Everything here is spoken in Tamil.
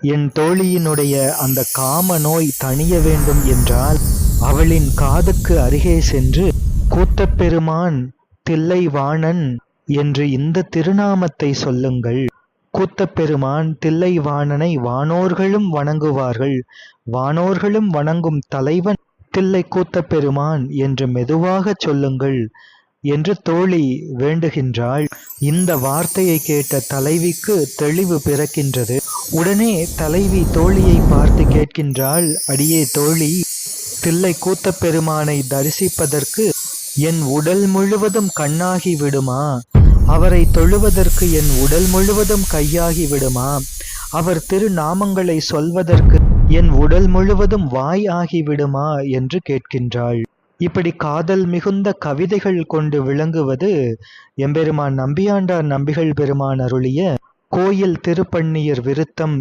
என் தோழியினுடைய அந்த காம நோய் தணிய வேண்டும் என்றால் அவளின் காதுக்கு அருகே சென்று கூத்தப்பெருமான் தில்லைவாணன் என்று இந்த திருநாமத்தை சொல்லுங்கள். கூத்தப்பெருமான் தில்லைவாணனை வானோர்களும் வணங்குவார்கள். வானோர்களும் வணங்கும் தலைவன் தில்லை கூத்தப்பெருமான் என்று மெதுவாகச் சொல்லுங்கள் என்று தோழி வேண்டுகின்றாள். இந்த வார்த்தையை கேட்ட தலைவிக்கு தெளிவு பிறக்கின்றது. உடனே தலைவி தோழியை பார்த்து கேட்கின்றாள், அடியே தோழி, தில்லை கூத்தப்பெருமானை தரிசிப்பதற்கு என் உடல் முழுவதும் கண்ணாகி விடுமா? அவரை தொழுவதற்கு என் உடல் முழுவதும் கையாகி விடுமா? அவர் திருநாமங்களை சொல்வதற்கு என் உடல் முழுவதும் வாய் ஆகிவிடுமா என்று கேட்கின்றாள். இப்படி காதல் மிகுந்த கவிதைகள் கொண்டு விளங்குவது எம்பெருமான் நம்பியாண்டார் நம்பிகள் பெருமான் அருளிய கோயில் திருப்பன்னியர் விருத்தம்